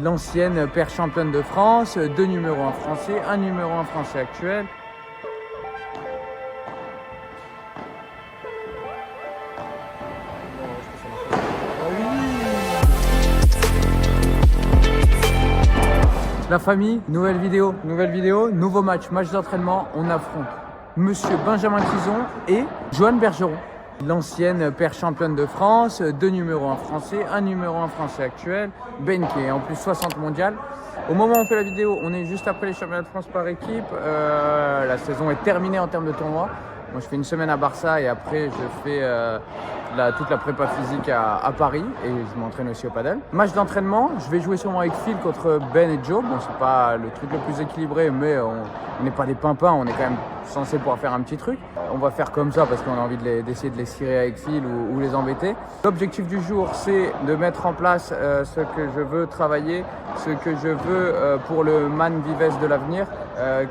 L'ancienne paire championne de France, 2 numéros 1 français, un numéro 1 français actuel. La famille, nouvelle vidéo, nouveau match d'entraînement. On affronte Monsieur Benjamin Tison et Johan Bergeron. L'ancienne paire championne de France, 2 numéros 1 français, un numéro 1 français actuel, Ben qui est en plus 60 mondial. Au moment où on fait la vidéo, on est juste après les championnats de France par équipe. La saison est terminée en termes de tournoi. Moi, je fais une semaine à Barça et après je fais toute la prépa physique à Paris et je m'entraîne aussi au padel. Match d'entraînement, je vais jouer sûrement avec Phil contre Ben et Joe. Bon, c'est pas le truc le plus équilibré, mais on n'est pas des pimpins, on est quand même censé pouvoir faire un petit truc. On va faire comme ça parce qu'on a envie d'essayer de les cirer avec Phil ou les embêter. L'objectif du jour, c'est de mettre en place ce que je veux travailler, ce que je veux pour le Man Vives de l'avenir,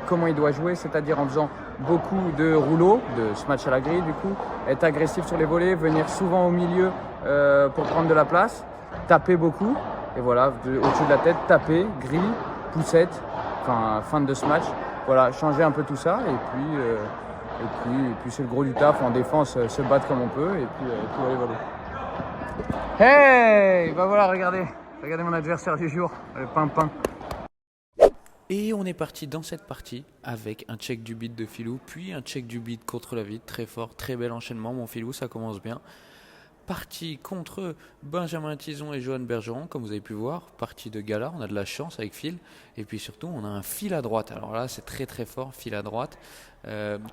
comment il doit jouer, c'est-à-dire en faisant beaucoup de rouleaux, de smash à la grille du coup, être agressif sur les volets, venir souvent au milieu pour prendre de la place, taper beaucoup, et voilà, au-dessus de la tête, taper, grille, poussette, enfin fin de smash, voilà, changer un peu tout ça, et puis c'est le gros du taf, en défense, se battre comme on peut, et puis aller voler. Hey, bah voilà, regardez mon adversaire du jour, le pimpin. Et on est parti dans cette partie avec un check du beat de Philou, puis un check du beat contre la vide, très fort, très bel enchaînement, mon Philou, ça commence bien. Partie contre Benjamin Tison et Johan Bergeron, comme vous avez pu voir, partie de gala, on a de la chance avec Phil, et puis surtout on a un fil à droite, alors là c'est très très fort, fil à droite,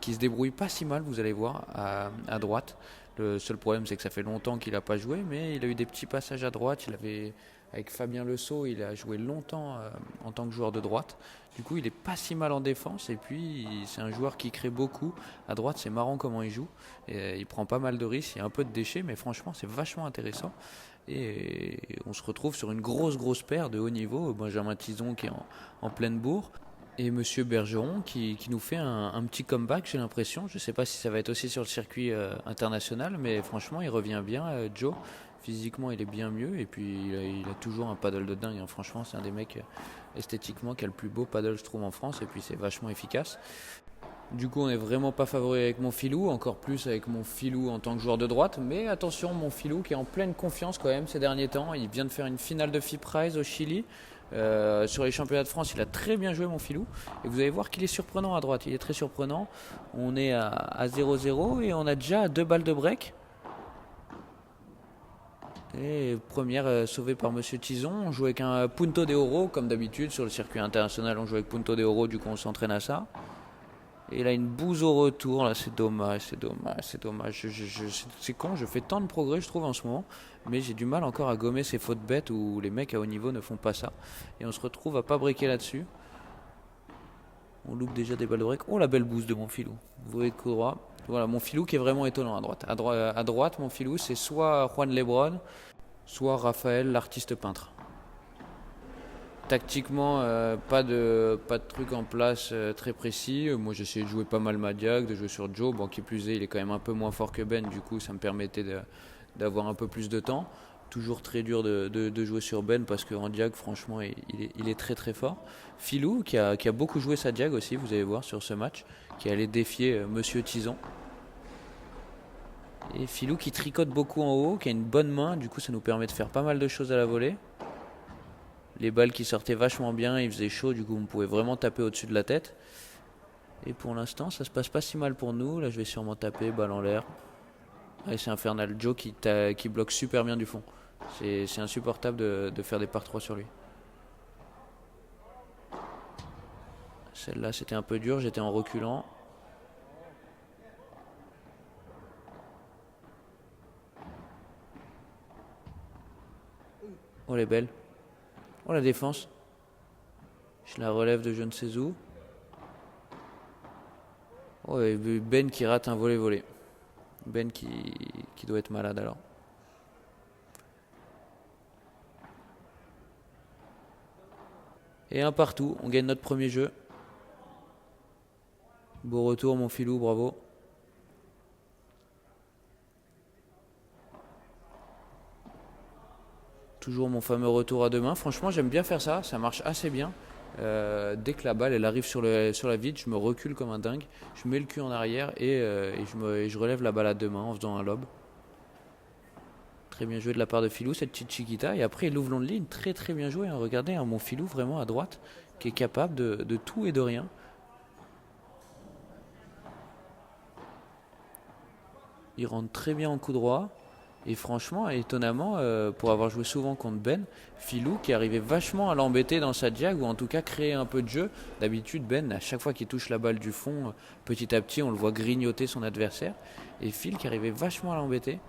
qui se débrouille pas si mal, vous allez voir, à droite. Le seul problème c'est que ça fait longtemps qu'il n'a pas joué, mais il a eu des petits passages à droite, avec Fabien Le Saux, il a joué longtemps en tant que joueur de droite. Du coup, il est pas si mal en défense et puis c'est un joueur qui crée beaucoup. À droite, c'est marrant comment il joue. Et, il prend pas mal de risques, il y a un peu de déchets, mais franchement, c'est vachement intéressant. Et on se retrouve sur une grosse paire de haut niveau. Benjamin Tison qui est en pleine bourre. Et Monsieur Bergeron qui nous fait un petit comeback, j'ai l'impression. Je ne sais pas si ça va être aussi sur le circuit international, mais franchement, il revient bien, Joe. Physiquement, il est bien mieux. Et puis, il a toujours un paddle de dingue, hein. Franchement, c'est un des mecs esthétiquement qui a le plus beau paddle, je trouve, en France. Et puis, c'est vachement efficace. Du coup, on n'est vraiment pas favori avec mon Filou, encore plus avec mon Filou en tant que joueur de droite. Mais attention, mon Filou qui est en pleine confiance quand même ces derniers temps. Il vient de faire une finale de FIP Prize au Chili. Sur les championnats de France, il a très bien joué mon Filou. Et vous allez voir qu'il est surprenant à droite. Il est très surprenant. On est à 0-0 et on a déjà 2 balles de break. Et première sauvée par Monsieur Tison. On joue avec un Punto de Oro, comme d'habitude. Sur le circuit international, on joue avec Punto de Oro, du coup on s'entraîne à ça. Et là, une bouse au retour, là, c'est dommage. C'est con, je fais tant de progrès, je trouve, en ce moment. Mais j'ai du mal encore à gommer ces fautes bêtes où les mecs à haut niveau ne font pas ça. Et on se retrouve à pas breaker là-dessus. On loupe déjà des balles de break. Oh, la belle bouse de mon Filou. Vous voyez de coup droit. Voilà, mon Filou qui est vraiment étonnant à droite. À droite, mon Filou, c'est soit Juan Lebron, soit Raphaël, l'artiste peintre. Tactiquement, pas de truc en place très précis. Moi, j'essayais de jouer pas mal ma diag, de jouer sur Joe. Bon, qui plus est, il est quand même un peu moins fort que Ben. Du coup, ça me permettait d'avoir un peu plus de temps. Toujours très dur de jouer sur Ben parce qu'en diag, franchement, il est très très fort. Philou, qui a beaucoup joué sa diag aussi, vous allez voir sur ce match, qui allait défier Monsieur Tison. Et Philou qui tricote beaucoup en haut, qui a une bonne main. Du coup, ça nous permet de faire pas mal de choses à la volée. Les balles qui sortaient vachement bien, il faisait chaud, du coup on pouvait vraiment taper au-dessus de la tête. Et pour l'instant, ça se passe pas si mal pour nous. Là, je vais sûrement taper, balle en l'air. Allez, c'est infernal. Joe qui bloque super bien du fond. C'est insupportable de faire des par 3 sur lui. Celle-là, c'était un peu dur, j'étais en reculant. Oh, elle est belle. Oh, la défense. Je la relève de je ne sais où. Oh, et Ben qui rate un volley-volley. Ben qui doit être malade alors. Et un partout, on gagne notre premier jeu. Beau retour mon Filou, bravo. Toujours mon fameux retour à deux mains. Franchement, j'aime bien faire ça. Ça marche assez bien. Dès que la balle elle arrive sur la vide, je me recule comme un dingue. Je mets le cul en arrière et je relève la balle à deux mains en faisant un lob. Très bien joué de la part de Filou, cette petite chiquita. Et après, il ouvre long de ligne. Très très bien joué. Hein. Regardez, hein, mon Filou vraiment à droite, qui est capable de tout et de rien. Il rentre très bien en coup droit. Et franchement, étonnamment, pour avoir joué souvent contre Ben, Filou qui arrivait vachement à l'embêter dans sa diag, ou en tout cas créer un peu de jeu. D'habitude, Ben, à chaque fois qu'il touche la balle du fond, petit à petit, on le voit grignoter son adversaire. Et Phil qui arrivait vachement à l'embêter.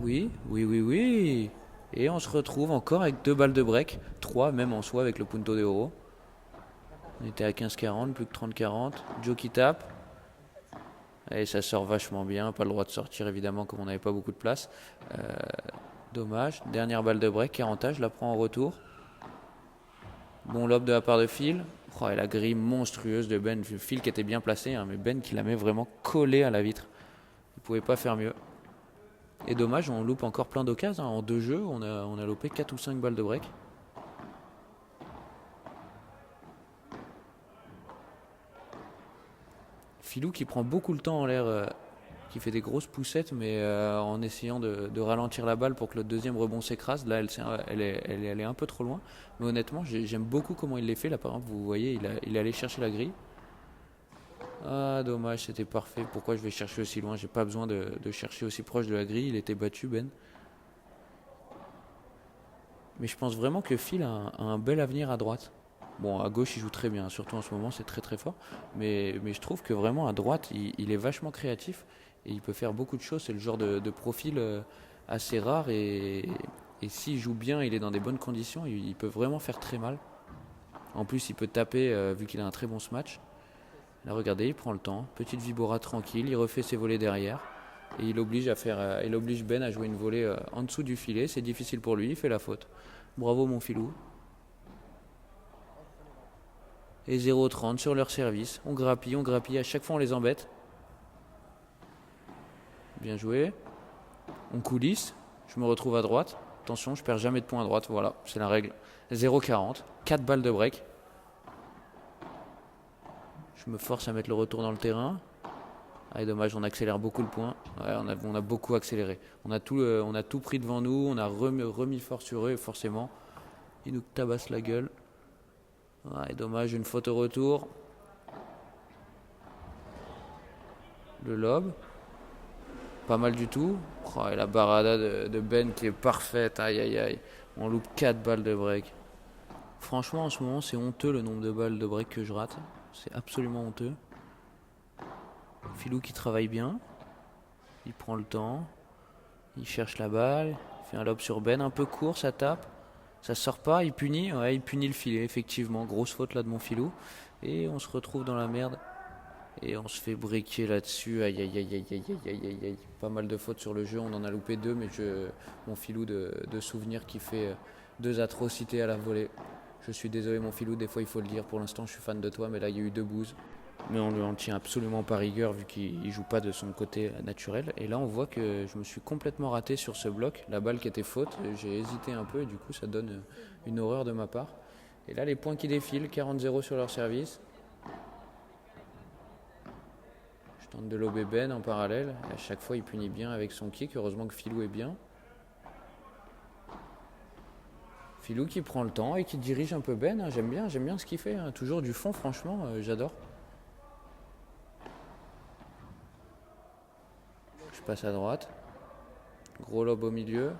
Oui, oui, oui, oui. Et on se retrouve encore avec 2 balles de break, 3 même en soi avec le Punto de Oro. On était à 15-40, plus que 30-40. Joe qui tape. Et ça sort vachement bien, pas le droit de sortir évidemment comme on n'avait pas beaucoup de place. Dommage, dernière balle de break, 40, je la prends en retour. Bon lob de la part de Phil. Oh, et la grille monstrueuse de Ben. Phil qui était bien placé, hein, mais Ben qui la met vraiment collée à la vitre. Il ne pouvait pas faire mieux. Et dommage, on loupe encore plein d'occasions. Hein. En 2 jeux, on a loupé 4 ou 5 balles de break. Filou qui prend beaucoup le temps en l'air, qui fait des grosses poussettes, mais en essayant de ralentir la balle pour que le deuxième rebond s'écrase. Là, elle est un peu trop loin. Mais honnêtement, j'aime beaucoup comment il les fait. Là, par exemple, vous voyez, il est allé chercher la grille. Ah, dommage, c'était parfait. Pourquoi je vais chercher aussi loin? J'ai pas besoin de chercher aussi proche de la grille. Il était battu, Ben. Mais je pense vraiment que Phil a un bel avenir à droite. Bon, à gauche, il joue très bien, surtout en ce moment, c'est très très fort. Mais je trouve que vraiment à droite, il est vachement créatif et il peut faire beaucoup de choses. C'est le genre de profil assez rare et s'il joue bien, il est dans des bonnes conditions, il peut vraiment faire très mal. En plus, il peut taper vu qu'il a un très bon smash. Là, regardez, il prend le temps, petite vibora tranquille, il refait ses volées derrière et il oblige Ben à jouer une volée en dessous du filet. C'est difficile pour lui, il fait la faute. Bravo mon filou. Et 0,30 sur leur service. On grappille, à chaque fois on les embête. Bien joué. On coulisse, je me retrouve à droite. Attention, je perds jamais de points à droite, voilà, c'est la règle. 0,40, 4 balles de break. Je me force à mettre le retour dans le terrain. Ah, dommage, on accélère beaucoup le point. Ouais, on a beaucoup accéléré. On a tout pris devant nous, on a remis fort sur eux, et forcément, ils nous tabassent la gueule. Ouais, dommage, une faute au retour. Le lob. Pas mal du tout. Oh, et la barada de Ben qui est parfaite. Aïe aïe aïe. On loupe 4 balles de break. Franchement, en ce moment, c'est honteux le nombre de balles de break que je rate. C'est absolument honteux. Filou qui travaille bien. Il prend le temps. Il cherche la balle. Il fait un lob sur Ben. Un peu court, ça tape. Ça sort pas, il punit. Ouais, il punit le filet, effectivement. Grosse faute là de mon Filou. Et on se retrouve dans la merde. Et on se fait briquer là-dessus. Aïe aïe aïe aïe aïe aïe aïe aïe. Pas mal de fautes sur le jeu. On en a loupé 2, mais mon Filou de souvenir qui fait 2 atrocités à la volée. Je suis désolé mon Filou, des fois il faut le dire. Pour l'instant je suis fan de toi, mais là il y a eu 2 bouses. Mais on lui en tient absolument pas rigueur vu qu'il joue pas de son côté naturel. Et là on voit que je me suis complètement raté sur ce bloc. La balle qui était faute, j'ai hésité un peu et du coup ça donne une horreur de ma part. Et là les points qui défilent, 40-0 sur leur service. Je tente de lober Ben en parallèle. Et à chaque fois il punit bien avec son kick. Heureusement que Filou est bien. Filou qui prend le temps et qui dirige un peu Ben. J'aime bien ce qu'il fait. Toujours du fond, franchement, j'adore. Je passe à droite. Gros lob au milieu.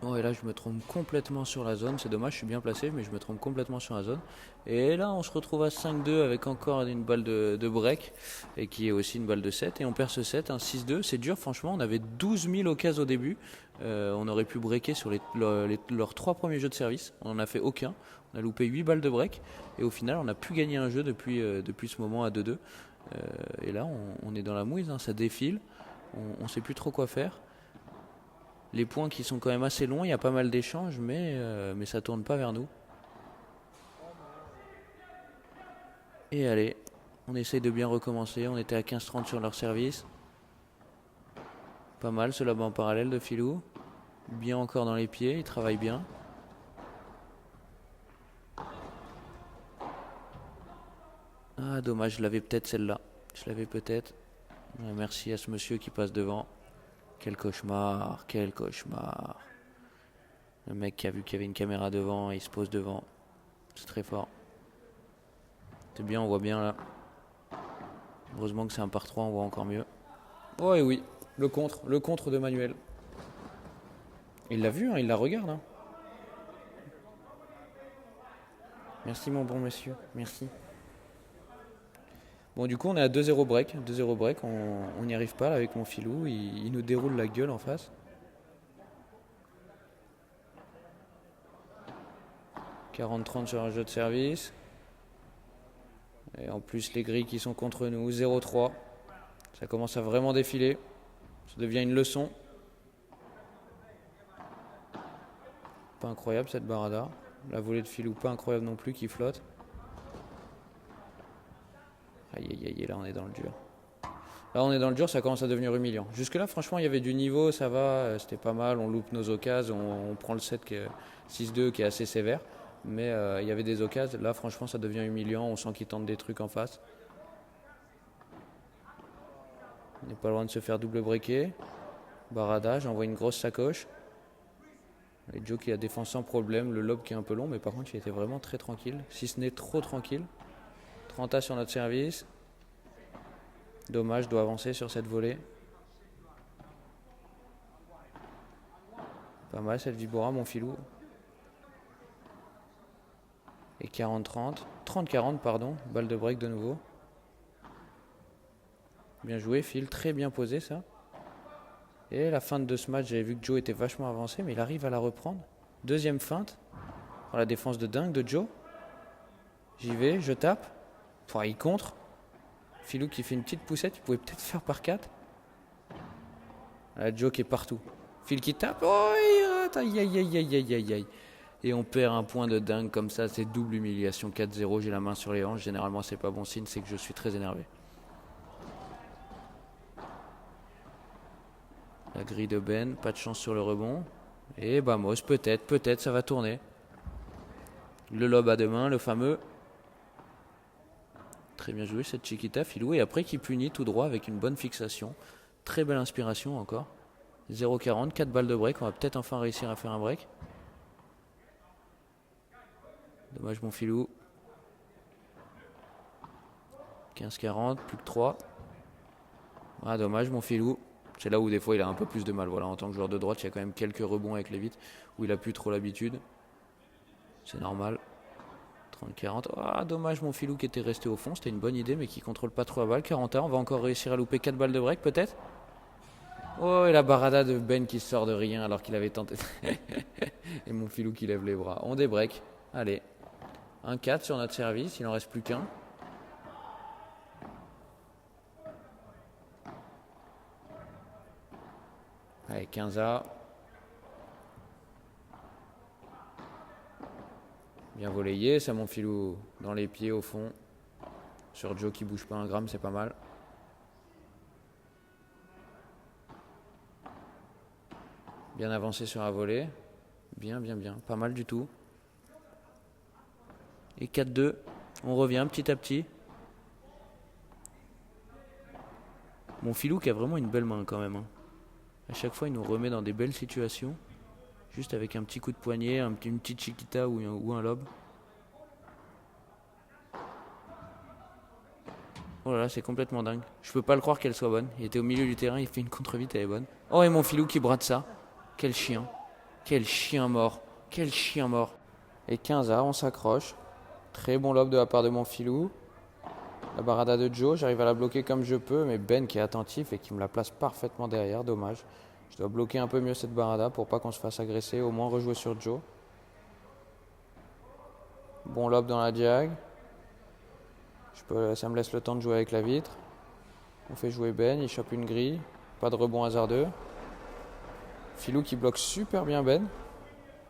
Oh, et là, je me trompe complètement sur la zone. C'est dommage, je suis bien placé, mais je me trompe complètement sur la zone. Et là, on se retrouve à 5-2 avec encore une balle de break, et qui est aussi une balle de 7. Et on perd ce 7, un 6-2. C'est dur, franchement. On avait 12 000 occasions au début. On aurait pu breaker sur leurs 3 premiers jeux de service. On n'en a fait aucun. On a loupé 8 balles de break. Et au final, on a pu gagner un jeu depuis ce moment à 2-2. Et là, on est dans la mouise, hein, ça défile. On ne sait plus trop quoi faire. Les points qui sont quand même assez longs, il y a pas mal d'échanges, mais ça tourne pas vers nous. Et allez, on essaye de bien recommencer. On était à 15-30 sur leur service. Pas mal ce lob en parallèle de Filou. Bien encore dans les pieds, il travaille bien. Ah dommage, je l'avais peut-être celle-là. Je l'avais peut-être. Merci à ce monsieur qui passe devant. Quel cauchemar, quel cauchemar. Le mec qui a vu qu'il y avait une caméra devant, il se pose devant. C'est très fort. C'est bien, on voit bien là. Heureusement que c'est un par 3, on voit encore mieux. Oh et oui, le contre de Manuel. Il l'a vu, hein, il la regarde. Hein. Merci mon bon monsieur, merci. Bon du coup on est à 2-0 break. 2-0 break, on n'y arrive pas là, avec mon Filou, il nous déroule la gueule en face. 40-30 sur un jeu de service. Et en plus les grilles qui sont contre nous, 0-3. Ça commence à vraiment défiler. Ça devient une leçon. Pas incroyable cette barada. La volée de Filou pas incroyable non plus qui flotte. Aïe aïe aïe, là on est dans le dur. Là on est dans le dur, ça commence à devenir humiliant. Jusque là franchement il y avait du niveau, ça va, c'était pas mal, on loupe nos occasions, on prend le 7 qui est 6-2 qui est assez sévère. Mais il y avait des occasions, là franchement ça devient humiliant, on sent qu'ils tentent des trucs en face. On n'est pas loin de se faire double breaker. Barada, j'envoie une grosse sacoche. Et Joe qui a défense sans problème, le lob qui est un peu long, mais par contre il était vraiment très tranquille, si ce n'est trop tranquille. 30 sur notre service. Dommage, je dois avancer sur cette volée. Pas mal cette Vibora, mon Filou. Et 40-30. 30-40, pardon. Balle de break de nouveau. Bien joué, Phil. Très bien posé, ça. Et la feinte de ce match, j'avais vu que Joe était vachement avancé, mais il arrive à la reprendre. Deuxième feinte. Oh, la défense de dingue de Joe. J'y vais, je tape. Enfin, il contre. Filou qui fait une petite poussette, il pouvait peut-être faire par 4. La Joe qui est partout. Phil qui tape. Oh, il rate. Aïe, aïe, aïe, aïe, aïe, aïe, aïe. Et on perd un point de dingue comme ça, c'est double humiliation. 4-0, j'ai la main sur les hanches. Généralement, c'est pas bon signe, c'est que je suis très énervé. La grille de Ben, pas de chance sur le rebond. Et Bamos, peut-être, ça va tourner. Le lob à deux mains, le fameux. Très bien joué cette Chiquita, Filou. Et après qui punit tout droit avec une bonne fixation. Très belle inspiration encore. 0-40, 4 balles de break. On va peut-être enfin réussir à faire un break. Dommage mon Filou. 15-40, plus que 3. Ah dommage mon Filou. C'est là où des fois il a un peu plus de mal. Voilà, en tant que joueur de droite, il y a quand même quelques rebonds avec les vitres où il a plus trop l'habitude. C'est normal. 30-40. Ah dommage mon Filou qui était resté au fond. C'était une bonne idée mais qui contrôle pas trop la balle. 40 on va encore réussir à louper 4 balles de break peut-être. Oh et la barada de Ben qui sort de rien alors qu'il avait tenté. Et mon Filou qui lève les bras. On débreak. Allez. 1-4 sur notre service. Il n'en reste plus qu'un. Allez 15A. Bien voléyé, ça mon Filou dans les pieds au fond. Sur Joe qui bouge pas un gramme, c'est pas mal. Bien avancé sur la volée. Bien, pas mal du tout. Et 4-2, on revient petit à petit. Mon Filou qui a vraiment une belle main quand même. Hein. À chaque fois, il nous remet dans des belles situations. Juste avec un petit coup de poignet, une petite chiquita ou un lob. Oh là là, c'est complètement dingue. Je peux pas le croire qu'elle soit bonne. Il était au milieu du terrain, il fait une contre-vite, elle est bonne. Oh et mon Filou qui brade ça. Quel chien. Quel chien mort. Quel chien mort. Et 15A, on s'accroche. Très bon lob de la part de mon Filou. La barada de Joe, j'arrive à la bloquer comme je peux, mais Ben qui est attentif et qui me la place parfaitement derrière, dommage. Je dois bloquer un peu mieux cette barada pour pas qu'on se fasse agresser, au moins rejouer sur Joe. Bon lob dans la diag. Ça me laisse le temps de jouer avec la vitre. On fait jouer Ben, il chope une grille. Pas de rebond hasardeux. Filou qui bloque super bien Ben.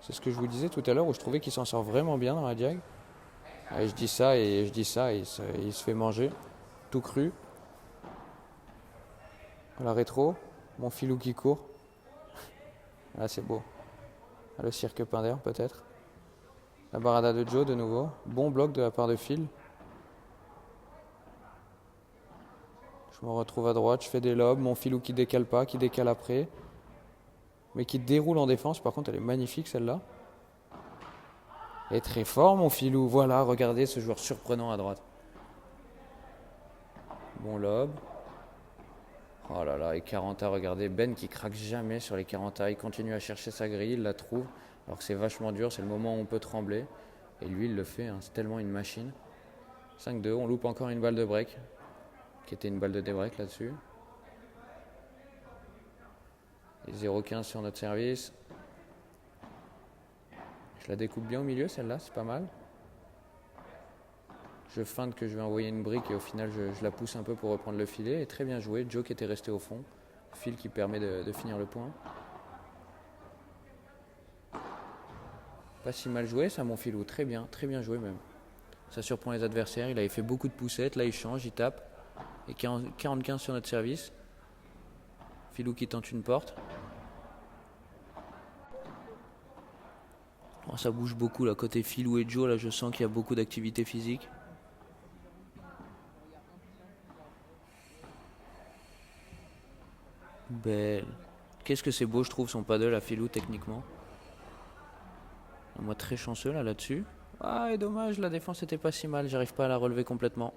C'est ce que je vous disais tout à l'heure où je trouvais qu'il s'en sort vraiment bien dans la diag. Et je dis ça et il se fait manger. Tout cru. La rétro. Mon filou qui court. Là, c'est beau. Le cirque Pinder, peut-être. La barada de Joe, de nouveau. Bon bloc de la part de Phil. Je me retrouve à droite, je fais des lobes. Mon filou qui décale pas, qui décale après. Mais qui déroule en défense. Par contre, elle est magnifique, celle-là. Elle est très fort, mon filou. Voilà, regardez ce joueur surprenant à droite. Bon lob. Oh là là, et 40A, regardez. Ben qui craque jamais sur les 40A. Il continue à chercher sa grille, il la trouve. Alors que c'est vachement dur, c'est le moment où on peut trembler. Et lui, il le fait, hein. C'est tellement une machine. 5-2, on loupe encore une balle de break. Qui était une balle de débreak là-dessus. Et 0-15 sur notre service. Je la découpe bien au milieu, celle-là, c'est pas mal. Je feinte que je vais envoyer une brique et au final, je la pousse un peu pour reprendre le filet. Et très bien joué, Joe qui était resté au fond. Phil qui permet de finir le point. Pas si mal joué ça, mon filou, très bien joué même. Ça surprend les adversaires, il avait fait beaucoup de poussettes, là il change, il tape. Et 40-15 sur notre service. Filou qui tente une porte. Oh, ça bouge beaucoup là, côté Filou et Joe, là je sens qu'il y a beaucoup d'activité physique. Belle. Qu'est-ce que c'est beau je trouve son paddle à Filou techniquement. Moi très chanceux là-dessus. Ah et dommage, la défense était pas si mal, j'arrive pas à la relever complètement.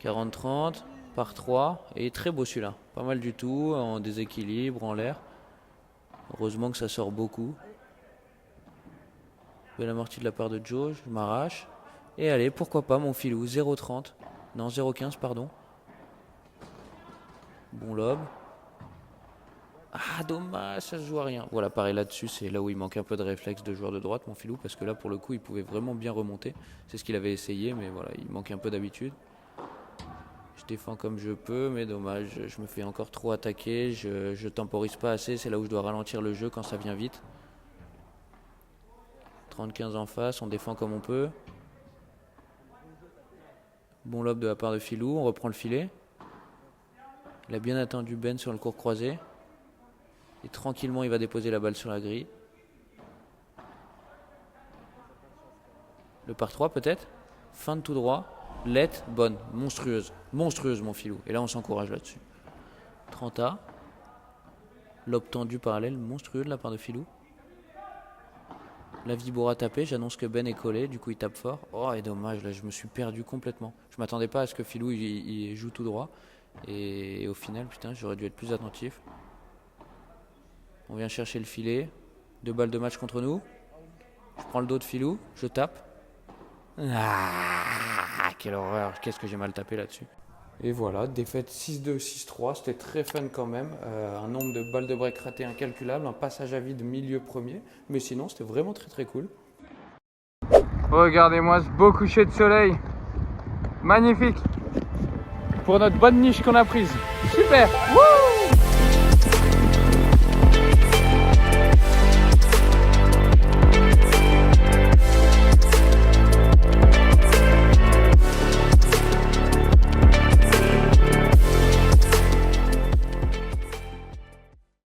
40-30 par 3 et très beau celui-là, pas mal du tout, en déséquilibre, en l'air. Heureusement que ça sort beaucoup. Belle amortie de la part de Joe, je m'arrache. Et allez, pourquoi pas mon filou, 0-30, non 0-15 pardon. Bon lob. Ah dommage, ça se joue à rien. Voilà, pareil là-dessus, c'est là où il manque un peu de réflexe de joueur de droite, mon filou, parce que là pour le coup il pouvait vraiment bien remonter. C'est ce qu'il avait essayé, mais voilà, il manque un peu d'habitude. Je défends comme je peux, mais dommage, je me fais encore trop attaquer, je temporise pas assez, c'est là où je dois ralentir le jeu quand ça vient vite. 30-15 en face, on défend comme on peut. Bon lob de la part de Filou, on reprend le filet. Il a bien attendu Ben sur le court croisé. Et tranquillement, il va déposer la balle sur la grille. Le par 3 peut-être. Fin de tout droit. Let, bonne, monstrueuse. Monstrueuse mon filou. Et là on s'encourage là-dessus. 30A. Lob tendu parallèle, monstrueux de la part de Filou. La Vibora tapé, j'annonce que Ben est collé, du coup il tape fort. Oh et dommage, là je me suis perdu complètement. Je m'attendais pas à ce que Filou il joue tout droit. Et au final, putain, j'aurais dû être plus attentif. On vient chercher le filet. 2 balles de match contre nous. Je prends le dos de Filou, je tape. Ah, quelle horreur, qu'est-ce que j'ai mal tapé là-dessus. Et voilà, défaite 6-2, 6-3, c'était très fun quand même. Un nombre de balles de break ratées incalculable, un passage à vide milieu premier. Mais sinon, c'était vraiment très cool. Regardez-moi ce beau coucher de soleil. Magnifique. Pour notre bonne niche qu'on a prise. Super. Wouh!